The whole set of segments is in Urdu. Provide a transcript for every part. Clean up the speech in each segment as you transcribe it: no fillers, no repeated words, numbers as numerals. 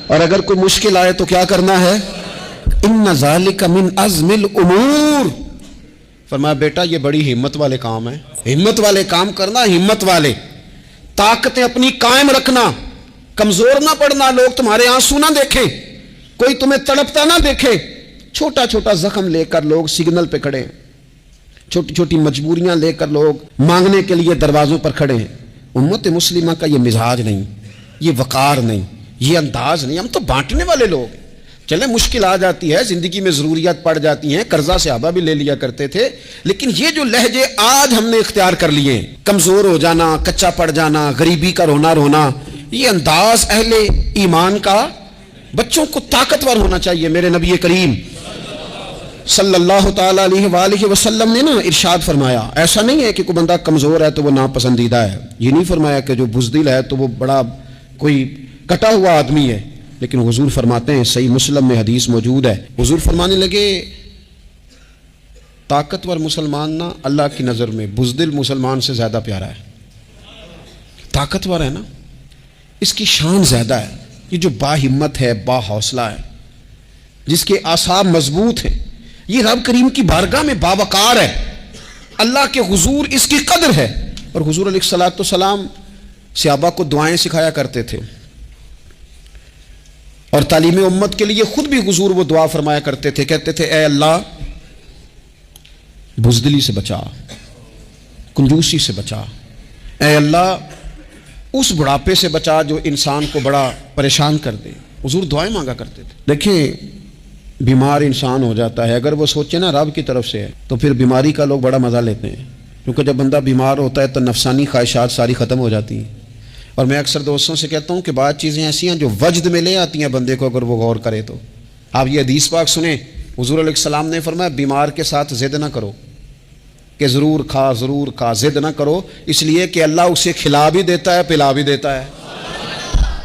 اور اگر کوئی مشکل آئے تو کیا کرنا ہے؟ ان ذالک من عزم الامور. فرمایا بیٹا یہ بڑی ہمت والے کام ہیں، ہمت والے کام کرنا، ہمت والے، طاقتیں اپنی قائم رکھنا، کمزور نہ پڑنا، لوگ تمہارے آنسو نہ دیکھیں، کوئی تمہیں تڑپتا نہ دیکھے. چھوٹا چھوٹا زخم لے کر لوگ سگنل پہ کھڑے ہیں، چھوٹی چھوٹی مجبوریاں لے کر لوگ مانگنے کے لیے دروازوں پر کھڑے ہیں. امت مسلمہ کا یہ مزاج نہیں، یہ وقار نہیں، یہ انداز نہیں. ہم تو بانٹنے والے لوگ ہیں. چلے مشکل آ جاتی ہے، زندگی میں ضروریات پڑ جاتی ہیں، قرضہ صحابہ بھی لے لیا کرتے تھے، لیکن یہ جو لہجے آج ہم نے اختیار کر لیے، کمزور ہو جانا، کچا پڑ جانا، غریبی کا رونا، یہ انداز اہل ایمان کا. بچوں کو طاقتور ہونا چاہیے. میرے نبی کریم صلی اللہ تعالی علیہ وآلہ وسلم نے ارشاد فرمایا، ایسا نہیں ہے کہ کوئی بندہ کمزور ہے تو وہ ناپسندیدہ ہے. یہ نہیں فرمایا کہ جو بزدل ہے تو وہ بڑا کوئی کٹا ہوا آدمی ہے، لیکن حضور فرماتے ہیں، صحیح مسلم میں حدیث موجود ہے، حضور فرمانے لگے طاقتور مسلمان نا اللہ کی نظر میں بزدل مسلمان سے زیادہ پیارا ہے. طاقتور ہے نا، اس کی شان زیادہ ہے. یہ جو با ہمت ہے، با حوصلہ ہے، جس کے اعصاب مضبوط ہیں، یہ رب کریم کی بارگاہ میں باوقار ہے. اللہ کے حضور اس کی قدر ہے. اور حضور علیہ الصلوۃ والسلام صحابہ کو دعائیں سکھایا کرتے تھے، اور تعلیم امت کے لیے خود بھی حضور وہ دعا فرمایا کرتے تھے. کہتے تھے اے اللہ بزدلی سے بچا، کنجوسی سے بچا، اے اللہ اس بڑھاپے سے بچا جو انسان کو بڑا پریشان کر دے. حضور دعائیں مانگا کرتے تھے. دیکھیں بیمار انسان ہو جاتا ہے، اگر وہ سوچے نا رب کی طرف سے ہے تو پھر بیماری کا لوگ بڑا مزہ لیتے ہیں، کیونکہ جب بندہ بیمار ہوتا ہے تو نفسانی خواہشات ساری ختم ہو جاتی ہیں. اور میں اکثر دوستوں سے کہتا ہوں کہ بعض چیزیں ایسی ہیں جو وجد میں لے آتی ہیں بندے کو، اگر وہ غور کرے تو. آپ یہ حدیث پاک سنیں، حضور علیہ السلام نے فرمایا بیمار کے ساتھ ضد نہ کرو کہ ضرور کھا، ضد نہ کرو، اس لیے کہ اللہ اسے کھلا بھی دیتا ہے، پلا بھی دیتا ہے.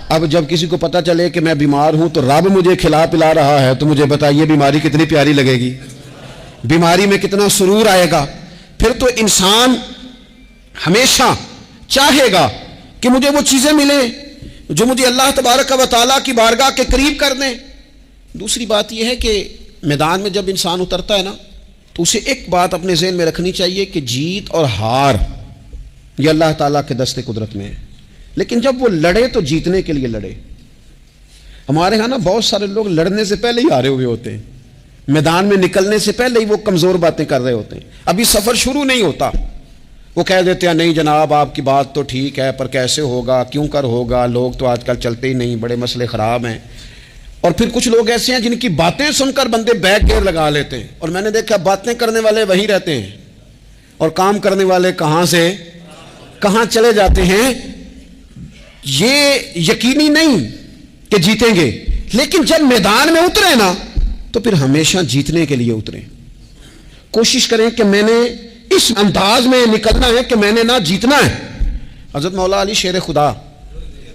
اب جب کسی کو پتہ چلے کہ میں بیمار ہوں تو رب مجھے کھلا پلا رہا ہے تو مجھے بتائیے بیماری کتنی پیاری لگے گی، بیماری میں کتنا سرور آئے گا. پھر تو انسان ہمیشہ چاہے گا کہ مجھے وہ چیزیں ملیں جو مجھے اللہ تبارک و تعالیٰ کی بارگاہ کے قریب کر دیں. دوسری بات یہ ہے کہ میدان میں جب انسان اترتا ہے نا تو اسے ایک بات اپنے ذہن میں رکھنی چاہیے کہ جیت اور ہار یہ اللہ تعالیٰ کے دست قدرت میں ہے، لیکن جب وہ لڑے تو جیتنے کے لیے لڑے. ہمارے ہاں نا بہت سارے لوگ لڑنے سے پہلے ہی ہارے ہوئے ہوتے ہیں، میدان میں نکلنے سے پہلے ہی وہ کمزور باتیں کر رہے ہوتے ہیں. ابھی سفر شروع نہیں ہوتا وہ کہہ دیتے ہیں نہیں جناب آپ کی بات تو ٹھیک ہے پر کیسے ہوگا، کیوں کر ہوگا، لوگ تو آج کل چلتے ہی نہیں، بڑے مسئلے خراب ہیں. اور پھر کچھ لوگ ایسے ہیں جن کی باتیں سن کر بندے بیک گیئر لگا لیتے ہیں، اور میں نے دیکھا باتیں کرنے والے وہیں رہتے ہیں اور کام کرنے والے کہاں سے کہاں چلے جاتے ہیں. یہ یقینی نہیں کہ جیتیں گے، لیکن جب میدان میں اترے نا تو پھر ہمیشہ جیتنے کے لیے اتریں. کوشش کریں کہ میں نے اس انداز میں نکلنا ہے کہ میں نے نہ جیتنا ہے. حضرت مولا علی شیر خدا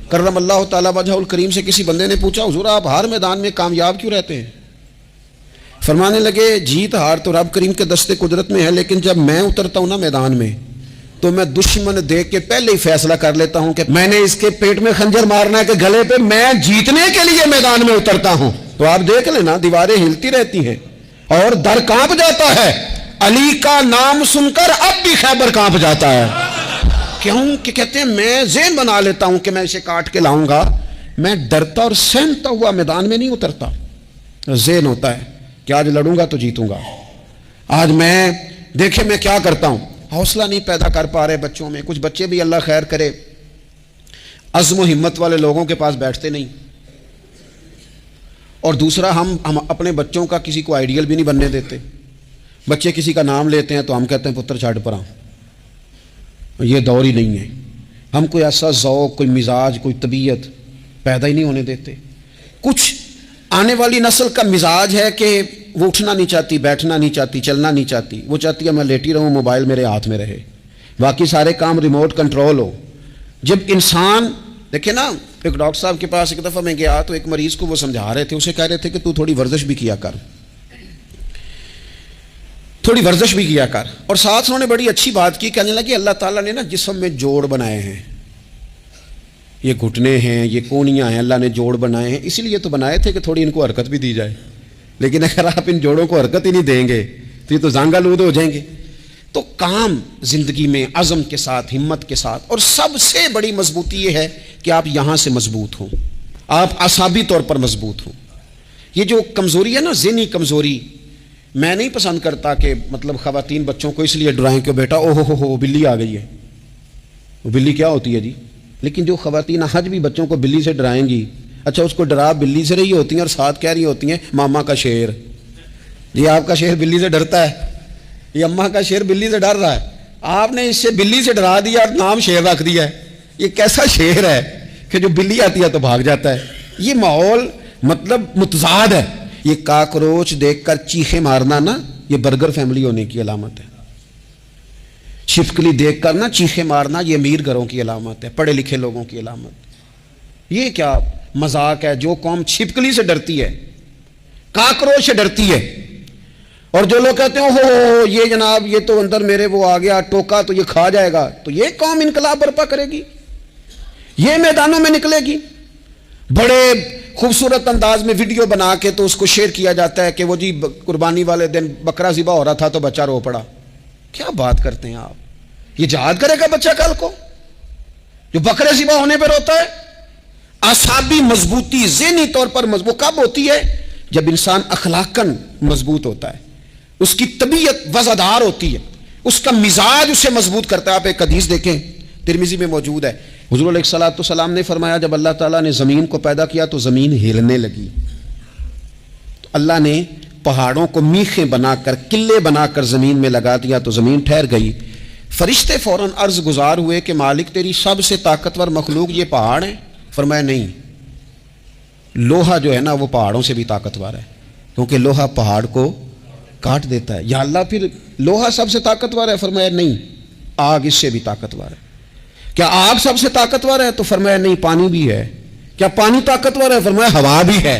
کرم اللہ تعالیٰ وجہ الکریم سے کسی بندے نے پوچھا حضور آپ ہر میدان میں کامیاب کیوں رہتے ہیں؟ فرمانے لگے جیت ہار تو رب کریم کے دست قدرت میں ہے، لیکن جب میں اترتا ہوں نا میدان میں تو میں دشمن دیکھ کے پہلے ہی فیصلہ کر لیتا ہوں کہ میں نے اس کے پیٹ میں خنجر مارنا ہے کہ گلے پہ، میں جیتنے کے لیے میدان میں اترتا ہوں. تو آپ دیکھ لینا دیواریں ہلتی رہتی ہیں اور در کانپ جاتا ہے. علی کا نام سن کر اب بھی خیبر کانپ جاتا ہے. کیوں کہ کہتے ہیں میں ذہن بنا لیتا ہوں کہ میں اسے کاٹ کے لاؤں گا. میں ڈرتا اور سہمتا ہوا میدان میں نہیں اترتا. ذہن ہوتا ہے کہ آج لڑوں گا تو جیتوں گا، آج میں دیکھیں میں کیا کرتا ہوں. حوصلہ نہیں پیدا کر پا رہے بچوں میں. کچھ بچے بھی اللہ خیر کرے عزم و ہمت والے لوگوں کے پاس بیٹھتے نہیں. اور دوسرا ہم اپنے بچوں کا کسی کو آئیڈیل بھی نہیں بننے دیتے. بچے کسی کا نام لیتے ہیں تو ہم کہتے ہیں پتر چھاڑ پر آؤں. یہ دور ہی نہیں ہے. ہم کوئی ایسا ذوق، کوئی مزاج، کوئی طبیعت پیدا ہی نہیں ہونے دیتے. کچھ آنے والی نسل کا مزاج ہے کہ وہ اٹھنا نہیں چاہتی، بیٹھنا نہیں چاہتی، چلنا نہیں چاہتی. وہ چاہتی ہے میں لیٹی رہوں، موبائل میرے ہاتھ میں رہے، باقی سارے کام ریموٹ کنٹرول ہو. جب انسان دیکھیں نا، ایک ڈاکٹر صاحب کے پاس ایک دفعہ میں گیا تو ایک مریض کو وہ سمجھا رہے تھے، اسے کہہ رہے تھے کہ تو تھوڑی ورزش بھی کیا کر، تھوڑی ورزش بھی کیا کر. اور ساتھ انہوں نے بڑی اچھی بات کی، کہنے لگے اللہ تعالیٰ نے نا جسم میں جوڑ بنائے ہیں. یہ گھٹنے ہیں، یہ کونیاں ہیں، اللہ نے جوڑ بنائے ہیں، اسی لیے تو بنائے تھے کہ تھوڑی ان کو حرکت بھی دی جائے، لیکن اگر آپ ان جوڑوں کو حرکت ہی نہیں دیں گے تو یہ تو زانگا لود ہو جائیں گے۔ تو کام زندگی میں عزم کے ساتھ، ہمت کے ساتھ، اور سب سے بڑی مضبوطی یہ ہے کہ آپ یہاں سے مضبوط ہوں، آپ اعصابی طور پر مضبوط ہوں۔ یہ جو کمزوری ہے نا، ذہنی کمزوری، میں نہیں پسند کرتا کہ مطلب خواتین بچوں کو اس لیے ڈرائیں کہ بیٹا او ہو بلی آ گئی ہے۔ وہ بلی کیا ہوتی ہے جی؟ لیکن جو خواتین حج بھی بچوں کو بلی سے ڈرائیں گی، اچھا اس کو ڈرا بلی سے رہی ہوتی ہیں اور ساتھ کہہ رہی ہوتی ہیں ماما کا شیر، جی آپ کا شیر بلی سے ڈرتا ہے، یہ اماں کا شیر بلی سے ڈر رہا ہے، آپ نے اس سے بلی سے ڈرا دیا اور نام شیر رکھ دیا ہے۔ یہ کیسا شیر ہے کہ جو بلی آتی ہے تو بھاگ جاتا ہے؟ یہ ماحول مطلب متضاد ہے۔ یہ کاکروچ دیکھ کر چیخیں مارنا نا، یہ برگر فیملی ہونے کی علامت ہے۔ چھپکلی دیکھ کر نا چیخیں مارنا، یہ امیر گھروں کی علامت ہے، پڑھے لکھے لوگوں کی علامت۔ یہ کیا مذاق ہے؟ جو قوم چھپکلی سے ڈرتی ہے، کاکروچ سے ڈرتی ہے، اور جو لوگ کہتے ہیں ہو یہ جناب یہ تو اندر میرے وہ آ گیا ٹوکا تو یہ کھا جائے گا، تو یہ قوم انقلاب برپا کرے گی، یہ میدانوں میں نکلے گی۔ بڑے خوبصورت انداز میں ویڈیو بنا کے تو اس کو شیئر کیا جاتا ہے کہ وہ جی قربانی والے دن بکرا ذبح ہو رہا تھا تو بچہ رو پڑا۔ کیا بات کرتے ہیں آپ؟ یہ جہاد کرے گا بچہ کل کو جو بکرے ذبح ہونے پہ روتا ہے؟ اعصابی مضبوطی ذہنی طور پر مضبوط کب ہوتی ہے؟ جب انسان اخلاقاً مضبوط ہوتا ہے، اس کی طبیعت وزادار ہوتی ہے، اس کا مزاج اسے مضبوط کرتا ہے۔ آپ ایک حدیث دیکھیں، ترمذی میں موجود ہے، حضور علیہ الصلوۃ والسلام نے فرمایا جب اللہ تعالیٰ نے زمین کو پیدا کیا تو زمین ہلنے لگی، تو اللہ نے پہاڑوں کو میخیں بنا کر، قلعے بنا کر زمین میں لگا دیا تو زمین ٹھہر گئی۔ فرشتے فوراً عرض گزار ہوئے کہ مالک تیری سب سے طاقتور مخلوق یہ پہاڑ ہیں؟ فرمایا نہیں، لوہا جو ہے نا وہ پہاڑوں سے بھی طاقتور ہے، کیونکہ لوہا پہاڑ کو کاٹ دیتا ہے۔ یا اللہ پھر لوہا سب سے طاقتور ہے؟ فرمایا نہیں، آگ اس سے بھی طاقتور ہے۔ کیا آگ سب سے طاقتور ہے؟ تو فرمایا نہیں، پانی بھی ہے۔ کیا پانی طاقتور ہے؟ فرمایا ہوا بھی ہے،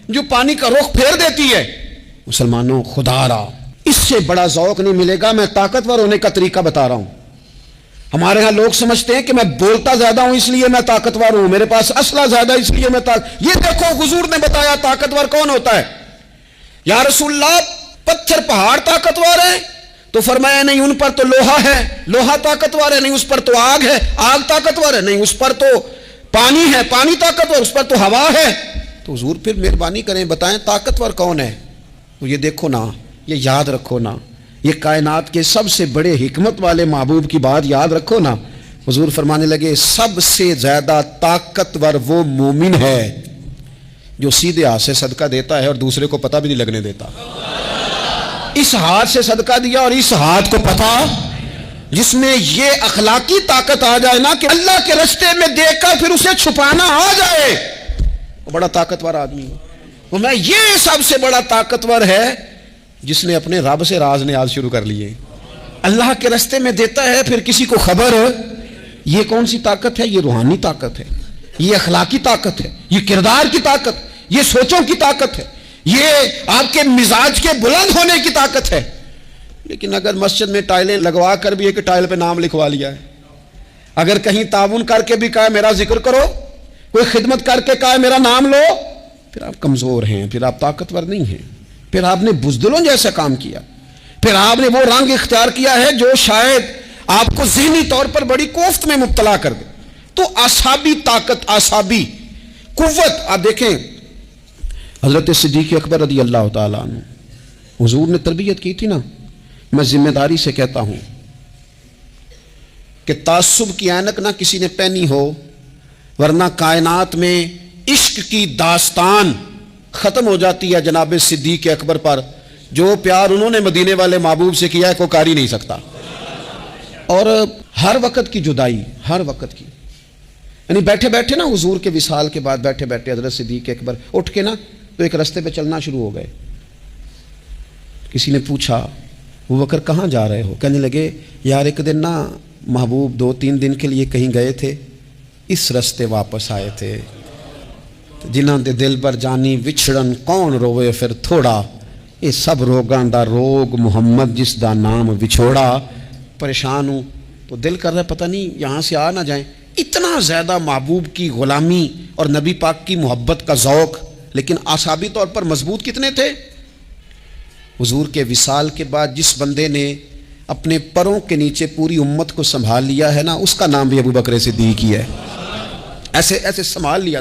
جو پانی کا رخ پھیر دیتی ہے۔ مسلمانوں خدا را اس سے بڑا ذوق نہیں ملے گا۔ میں طاقتور ہونے کا طریقہ بتا رہا ہوں۔ ہمارے ہاں لوگ سمجھتے ہیں کہ میں بولتا زیادہ ہوں اس لیے میں طاقتور ہوں، میرے پاس اسلحہ زیادہ اس لیے میں یہ دیکھو حضور نے بتایا طاقتور کون ہوتا ہے۔ یا رسول اللہ پتھر پہاڑ طاقتور ہے؟ تو فرمایا نہیں، ان پر تو لوہا ہے، لوہا طاقتور ہے، نہیں اس پر تو آگ ہے، آگ طاقتور ہے، نہیں اس پر تو پانی ہے، پانی طاقتور، اس پر تو ہوا ہے۔ تو حضور پھر مہربانی کریں بتائیں طاقتور کون ہے؟ تو یہ دیکھو نا، یہ یاد رکھو نا، یہ کائنات کے سب سے بڑے حکمت والے محبوب کی بات یاد رکھو نا۔ حضور فرمانے لگے سب سے زیادہ طاقتور وہ مومن ہے جو سیدھے ہاتھ سے صدقہ دیتا ہے اور دوسرے کو پتہ بھی نہیں لگنے دیتا۔ اس ہاتھ سے صدقہ دیا اور اس ہاتھ کو پتہ، جس میں یہ اخلاقی طاقت آ جائے نا کہ اللہ کے رستے میں دیکھ کر پھر اسے چھپانا آ جائے، وہ بڑا طاقتور آدمی ہے۔ وہ میں یہ سب سے بڑا طاقتور ہے جس نے اپنے رب سے راز نیاز شروع کر لیے، اللہ کے رستے میں دیتا ہے پھر کسی کو خبر۔ یہ کون سی طاقت ہے؟ یہ روحانی طاقت ہے، یہ اخلاقی طاقت ہے، یہ کردار کی طاقت، یہ سوچوں کی طاقت ہے، یہ آپ کے مزاج کے بلند ہونے کی طاقت ہے۔ لیکن اگر مسجد میں ٹائلیں لگوا کر بھی ایک ٹائل پہ نام لکھوا لیا ہے، اگر کہیں تعاون کر کے بھی کہا میرا ذکر کرو، کوئی خدمت کر کے کہا میرا نام لو، پھر آپ کمزور ہیں، پھر آپ طاقتور نہیں ہیں، پھر آپ نے بزدلوں جیسا کام کیا، پھر آپ نے وہ رنگ اختیار کیا ہے جو شاید آپ کو ذہنی طور پر بڑی کوفت میں مبتلا کر دے۔ تو اعصابی طاقت، اعصابی قوت، آپ دیکھیں حضرت صدیق اکبر رضی اللہ تعالیٰ عنہ، حضور نے تربیت کی تھی نا۔ میں ذمہ داری سے کہتا ہوں کہ تعصب کی اینک نہ کسی نے پہنی ہو، ورنہ کائنات میں عشق کی داستان ختم ہو جاتی ہے جناب صدیق اکبر پر۔ جو پیار انہوں نے مدینے والے محبوب سے کیا ہے کوئی کر ہی نہیں سکتا۔ اور ہر وقت کی جدائی، ہر وقت کی، یعنی بیٹھے بیٹھے نا حضور کے وصال کے بعد بیٹھے بیٹھے حضرت صدیق اکبر اٹھ کے نا تو ایک رستے پہ چلنا شروع ہو گئے۔ کسی نے پوچھا ابو بکر کہاں جا رہے ہو؟ کہنے لگے یار ایک دن نا محبوب 2-3 دن کے لیے کہیں گئے تھے، اس رستے واپس آئے تھے، جنہاں دے دل پر جانی وچھڑن کون روے پھر تھوڑا، یہ سب روگاں دا روگ محمد جس دا نام وچھوڑا۔ پریشان ہوں تو دل کر رہا ہے پتہ نہیں یہاں سے آ نہ جائیں، اتنا زیادہ محبوب کی غلامی اور نبی پاک کی محبت کا ذوق، لیکن اعصابی طور پر مضبوط کتنے تھے؟ حضور کے وصال کے بعد جس بندے نے اپنے پروں کے نیچے پوری امت کو سنبھال لیا ہے نا، اس کا نام بھی ابو بکر صدیق ہی ہے۔ ایسے ایسے سنبھال لیا،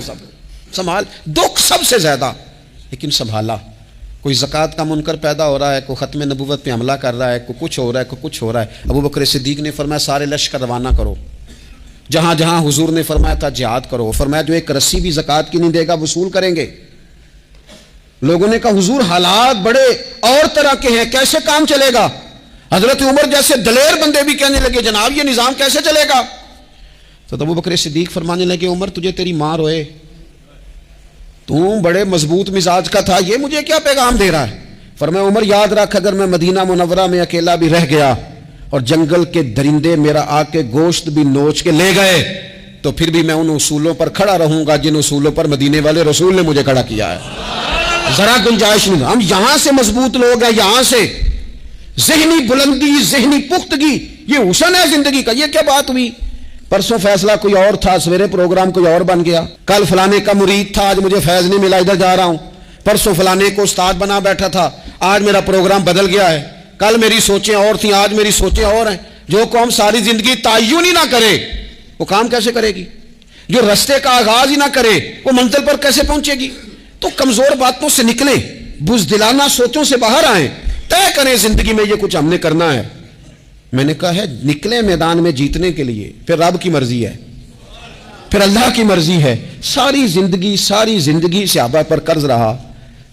سنبھال، دکھ سب سے زیادہ لیکن سنبھالا۔ کوئی زکوٰۃ کا منکر پیدا ہو رہا ہے، کوئی ختم نبوت پہ حملہ کر رہا ہے، کوئی کچھ ہو رہا ہے، کوئی کچھ ہو رہا ہے، ابو بکر صدیق نے فرمایا سارے لشکر روانہ کرو، جہاں جہاں حضور نے فرمایا تھا جہاد کرو۔ فرمایا جو ایک رسی بھی زکوٰۃ کی نہیں دے گا وصول کریں گے۔ لوگوں نے کہا حضور حالات بڑے اور طرح کے ہیں، کیسے کام چلے گا؟ حضرت عمر جیسے دلیر بندے بھی کہنے لگے جناب یہ نظام کیسے چلے گا؟ تو ابو بکر صدیق فرمانے لگے عمر تجھے تیری ماں روئے، تو بڑے مضبوط مزاج کا تھا، یہ مجھے کیا پیغام دے رہا ہے؟ فرمایا عمر یاد رکھ اگر میں مدینہ منورہ میں اکیلا بھی رہ گیا اور جنگل کے درندے میرا آ کے گوشت بھی نوچ کے لے گئے تو پھر بھی میں ان اصولوں پر کھڑا رہوں گا جن اصولوں پر مدینے والے رسول نے مجھے کھڑا کیا ہے۔ ذرا گنجائش نہیں، ہم یہاں سے مضبوط لوگ ہیں، یہاں سے ذہنی بلندی، ذہنی پختگی، یہ حسن ہے زندگی کا۔ یہ کیا بات ہوئی؟ پرسوں فیصلہ کوئی اور تھا، سویرے پروگرام کوئی اور بن گیا، کل فلانے کا مرید تھا، آج مجھے فیض نہیں ملا ادھر جا رہا ہوں، پرسوں فلانے کو استاد بنا بیٹھا تھا، آج میرا پروگرام بدل گیا ہے، کل میری سوچیں اور تھیں، آج میری سوچیں اور ہیں۔ جو قوم ساری زندگی تعین ہی نہ کرے وہ کام کیسے کرے گی؟ جو رستے کا آغاز ہی نہ کرے وہ منزل پر کیسے پہنچے گی؟ تو کمزور باتوں سے نکلیں، بزدلانہ سوچوں سے باہر آئیں، طے کریں زندگی میں یہ کچھ ہم نے کرنا ہے۔ میں نے کہا ہے نکلے میدان میں جیتنے کے لیے، پھر رب کی مرضی ہے، پھر اللہ کی مرضی ہے۔ ساری زندگی صحابہ پر قرض رہا،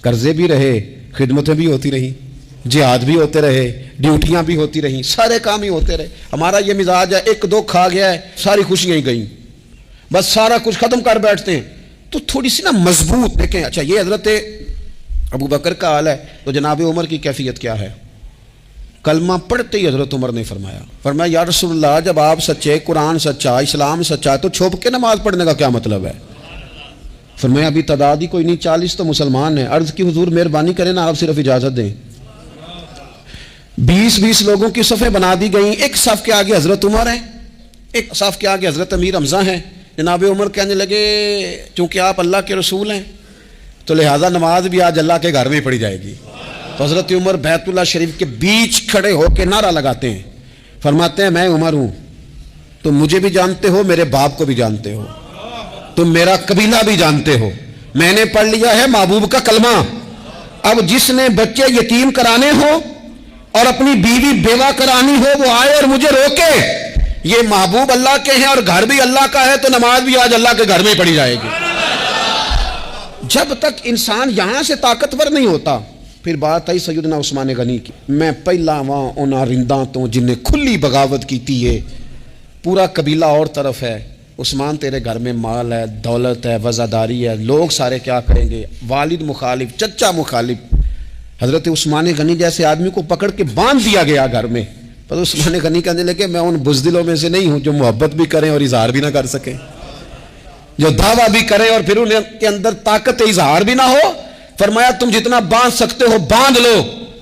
قرضے بھی رہے، خدمتیں بھی ہوتی رہی، جہاد بھی ہوتے رہے، ڈیوٹیاں بھی ہوتی رہیں، سارے کام ہی ہوتے رہے۔ ہمارا یہ مزاج ہے ایک دو کھا گیا ہے ساری خوشیاں ہی گئیں، بس سارا کچھ ختم کر بیٹھتے ہیں۔ تو تھوڑی سی نا مضبوط دیکھیں۔ اچھا یہ حضرت ابو بکر کا حال ہے تو جناب عمر کی کیفیت کیا ہے؟ کلمہ پڑھتے ہی حضرت عمر نے فرمایا یا رسول اللہ جب آپ سچے، قرآن سچا، اسلام سچا، تو چھپ کے نماز پڑھنے کا کیا مطلب ہے؟ فرمایا ابھی تعداد ہی کوئی نہیں، 40 تو مسلمان ہیں۔ عرض کی حضور مہربانی کریں نا آپ صرف اجازت دیں۔ 20 لوگوں کی صفیں بنا دی گئیں، ایک صف کے آگے حضرت عمر ہیں، ایک صف کے آگے حضرت امیر حمزہ ہیں۔ جناب عمر کہنے لگے چونکہ آپ اللہ کے رسول ہیں تو لہذا نماز بھی آج اللہ کے گھر میں ہی پڑھی جائے گی۔ تو حضرت عمر بیت اللہ شریف کے بیچ کھڑے ہو کے نعرہ لگاتے ہیں، فرماتے ہیں میں عمر ہوں، تم مجھے بھی جانتے ہو، میرے باپ کو بھی جانتے ہو، تم میرا قبیلہ بھی جانتے ہو، میں نے پڑھ لیا ہے محبوب کا کلمہ۔ اب جس نے بچے یتیم کرانے ہو اور اپنی بیوی بیوہ کرانی ہو وہ آئے اور مجھے روکے، یہ محبوب اللہ کے ہیں اور گھر بھی اللہ کا ہے تو نماز بھی آج اللہ کے گھر میں پڑھی جائے گی۔ جب تک انسان یہاں سے طاقتور نہیں ہوتا، پھر بات آئی سیدنا عثمان غنی کی، میں پہلا وہاں انہاں رنداں تو جن نے کھلی بغاوت کیتی ہے، پورا قبیلہ اور طرف ہے، عثمان تیرے گھر میں مال ہے، دولت ہے، وزاداری ہے، لوگ سارے کیا کریں گے، والد مخالف، چچا مخالف۔ حضرت عثمان غنی جیسے آدمی کو پکڑ کے باندھ دیا گیا گھر میں، پر عثمان غنی کہنے لگے میں ان بزدلوں میں سے نہیں ہوں جو محبت بھی کریں اور اظہار بھی نہ کر سکیں، جو دعویٰ بھی کریں اور پھر ان کے اندر طاقت اظہار بھی نہ ہو۔ فرمایا تم جتنا باندھ سکتے ہو باندھ لو،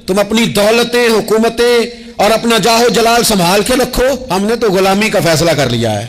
تم اپنی دولتیں، حکومتیں اور اپنا جاہ و جلال سنبھال کے رکھو، ہم نے تو غلامی کا فیصلہ کر لیا ہے۔